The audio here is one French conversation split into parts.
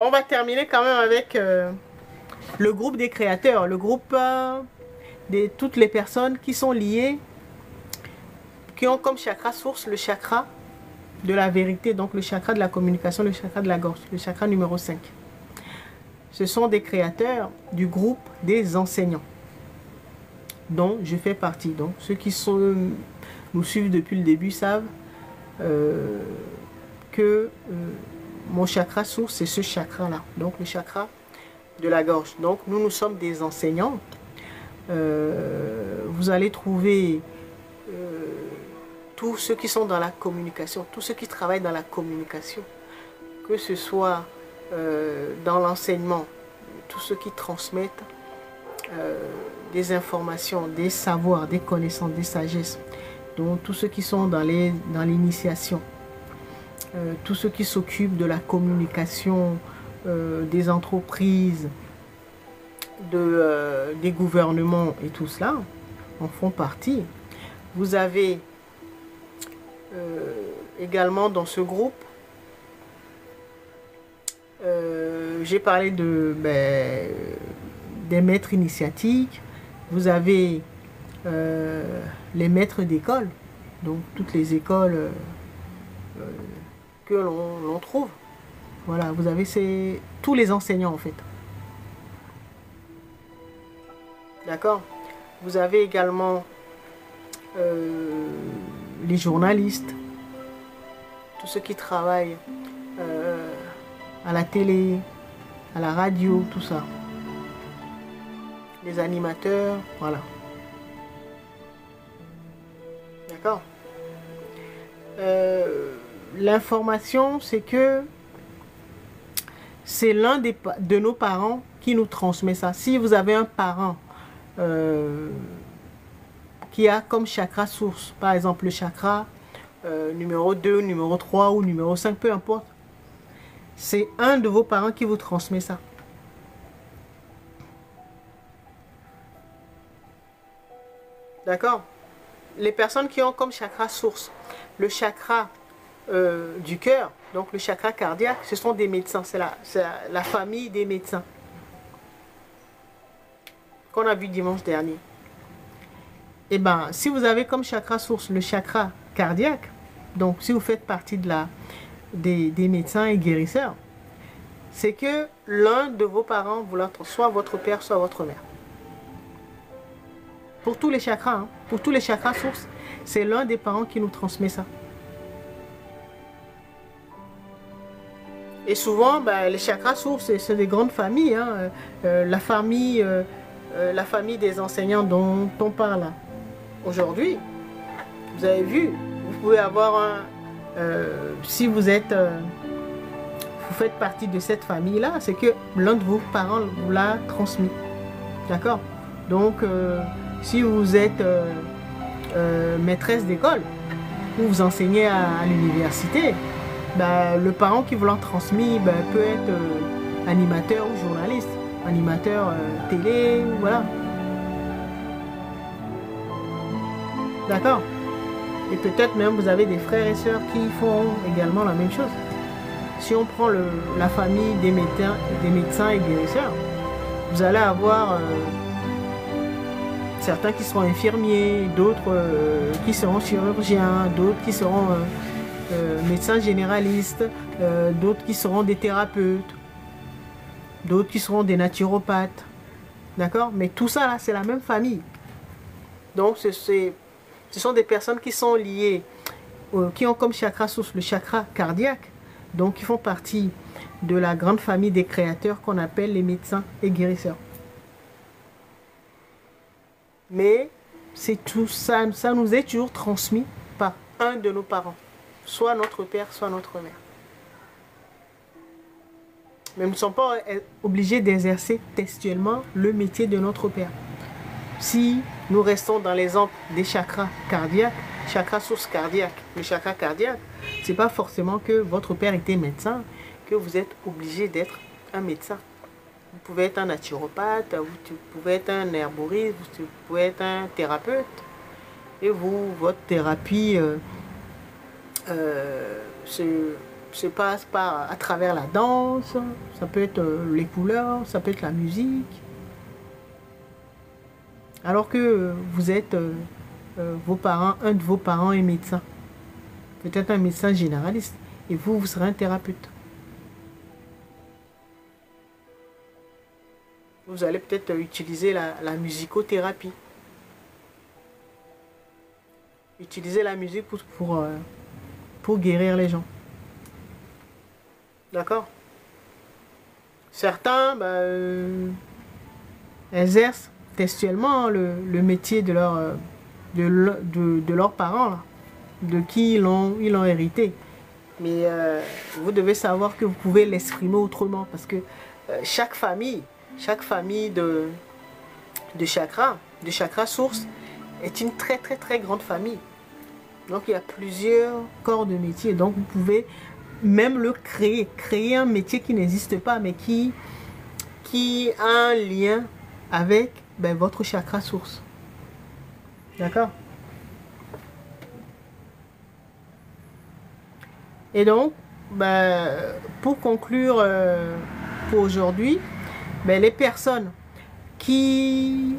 On va terminer quand même avec le groupe des créateurs, le groupe de toutes les personnes qui sont liées, qui ont comme chakra source le chakra de la vérité, donc le chakra de la communication, le chakra de la gorge, le chakra numéro 5. Ce sont des créateurs du groupe des enseignants, dont je fais partie. Donc ceux qui nous suivent depuis le début savent que mon chakra source, c'est ce chakra-là, donc le chakra de la gorge. Donc nous sommes des enseignants. Vous allez trouver tous ceux qui sont dans la communication, tous ceux qui travaillent dans la communication, que ce soit dans l'enseignement, tous ceux qui transmettent des informations, des savoirs, des connaissances, des sagesses, donc tous ceux qui sont dans l'initiation, tous ceux qui s'occupent de la communication des entreprises, des gouvernements et tout cela en font partie. Vous avez également dans ce groupe, j'ai parlé des maîtres initiatiques. Vous avez les maîtres d'école, donc toutes les écoles que l'on trouve. Voilà, vous avez tous les enseignants en fait. D'accord. Vous avez également les journalistes, tous ceux qui travaillent à la télé, à la radio, tout ça. Les animateurs, voilà. D'accord. L'information, c'est que c'est l'un de nos parents qui nous transmet ça. Si vous avez un parent qui a comme chakra source, par exemple le chakra numéro 2, numéro 3 ou numéro 5, peu importe, c'est un de vos parents qui vous transmet ça. D'accord? Les personnes qui ont comme chakra source le chakra du cœur, donc le chakra cardiaque, ce sont des médecins, c'est la famille des médecins qu'on a vu dimanche dernier. Et bien, si vous avez comme chakra source le chakra cardiaque, donc si vous faites partie des médecins et guérisseurs, c'est que l'un de vos parents, soit votre père, soit votre mère. Pour tous les chakras, hein, pour tous les chakras sources, c'est l'un des parents qui nous transmet ça. Et souvent, les chakras sources, c'est des grandes familles. Hein. La famille des enseignants dont on parle aujourd'hui, vous avez vu, vous pouvez avoir si vous faites partie de cette famille-là, c'est que l'un de vos parents vous l'a transmis. D'accord? Donc, si vous êtes maîtresse d'école, ou vous enseignez à l'université, le parent qui vous l'a transmis peut être animateur ou journaliste, animateur télé, voilà. D'accord? Et peut-être même vous avez des frères et sœurs qui font également la même chose. Si on prend la famille des médecins et guérisseurs, vous allez avoir certains qui seront infirmiers, d'autres qui seront chirurgiens, d'autres qui seront médecins généralistes, d'autres qui seront des thérapeutes, d'autres qui seront des naturopathes. D'accord? Mais tout ça, là, c'est la même famille. Donc, ce sont des personnes qui sont liées, qui ont comme chakra source le chakra cardiaque, donc qui font partie de la grande famille des créateurs qu'on appelle les médecins et guérisseurs. Mais c'est tout ça nous est toujours transmis par un de nos parents, soit notre père, soit notre mère. Mais nous ne sommes pas obligés d'exercer textuellement le métier de notre père. Si nous restons dans l'exemple des chakras cardiaques, chakra source cardiaque, le chakra cardiaque, c'est pas forcément que votre père était médecin, que vous êtes obligé d'être un médecin. Vous pouvez être un naturopathe, vous pouvez être un herboriste, vous pouvez être un thérapeute. Et votre thérapie se passe à travers la danse, ça peut être les couleurs, ça peut être la musique. Alors que vous êtes vos parents, un de vos parents est médecin. Peut-être un médecin généraliste. Et vous serez un thérapeute. Vous allez peut-être utiliser la musicothérapie. Utiliser la musique pour guérir les gens. D'accord? Certains exercent textuellement le métier de leurs parents, là, de qui ils l'ont hérité. Mais vous devez savoir que vous pouvez l'exprimer autrement parce que chaque famille de chakra source est une très très très grande famille. Donc il y a plusieurs corps de métier. Donc vous pouvez même le créer un métier qui n'existe pas mais qui a un lien avec votre chakra source. D'accord? Et donc, pour conclure pour aujourd'hui, les personnes qui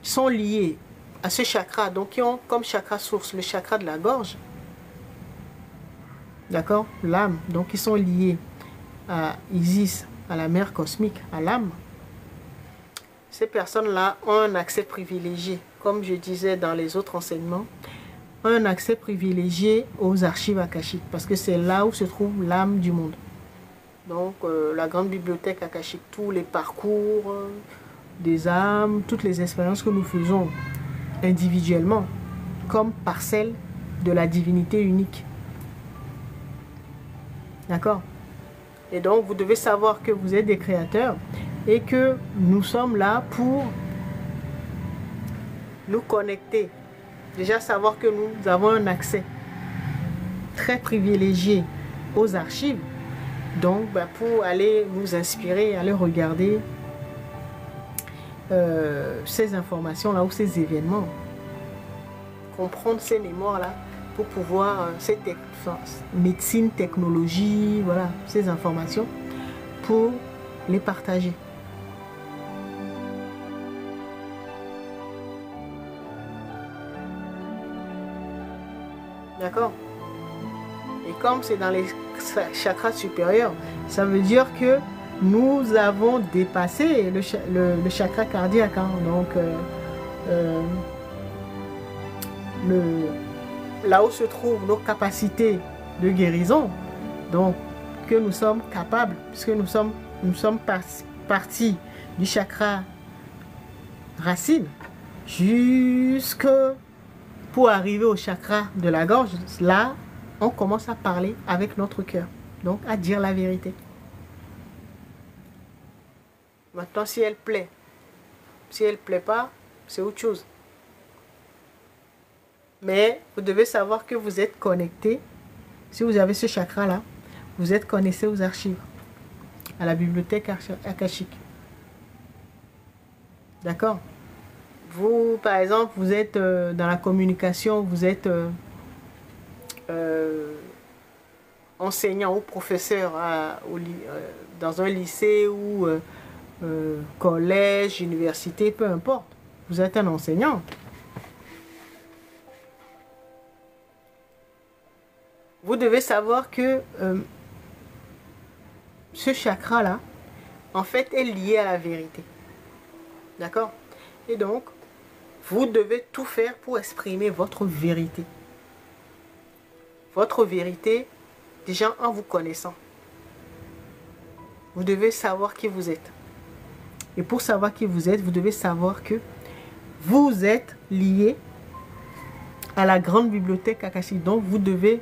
sont liées à ce chakra, donc qui ont comme chakra source le chakra de la gorge, d'accord, l'âme, donc qui sont liées à Isis, à la mère cosmique, à l'âme, ces personnes-là ont un accès privilégié, comme je disais dans les autres enseignements, un accès privilégié aux archives akashiques, parce que c'est là où se trouve l'âme du monde. Donc la grande bibliothèque akashique, tous les parcours des âmes, toutes les expériences que nous faisons individuellement, comme parcelle de la divinité unique. D'accord? Et donc vous devez savoir que vous êtes des créateurs et que nous sommes là pour nous connecter. Déjà savoir que nous avons un accès très privilégié aux archives. Donc pour aller nous inspirer, aller regarder ces informations-là ou ces événements. Comprendre ces mémoires-là pour pouvoir, médecine, technologie, voilà, ces informations pour les partager. D'accord? Et comme c'est dans les chakras supérieurs, ça veut dire que nous avons dépassé le chakra cardiaque. Hein. Donc, là où se trouvent nos capacités de guérison, donc que nous sommes capables, puisque nous sommes partis du chakra racine jusque pour arriver au chakra de la gorge. Là, on commence à parler avec notre cœur, donc à dire la vérité. Maintenant, si elle plaît, si elle plaît pas, c'est autre chose. Mais vous devez savoir que vous êtes connecté. Si vous avez ce chakra-là, vous êtes connecté aux archives, à la bibliothèque akashique. D'accord? Vous, par exemple, vous êtes dans la communication, vous êtes enseignant ou professeur dans un lycée ou collège, université, peu importe. Vous êtes un enseignant. Vous devez savoir que ce chakra-là, en fait, est lié à la vérité. D'accord? Et donc, vous devez tout faire pour exprimer votre vérité. Votre vérité, déjà en vous connaissant. Vous devez savoir qui vous êtes. Et pour savoir qui vous êtes, vous devez savoir que vous êtes lié à la grande bibliothèque akashique. Donc, vous devez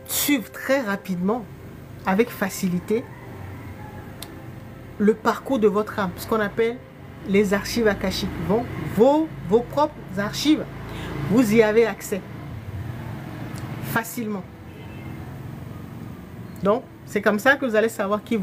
suivre très rapidement, avec facilité, le parcours de votre âme, ce qu'on appelle les archives akashiques. Vos propres archives, vous y avez accès facilement. Donc, c'est comme ça que vous allez savoir qui vous êtes.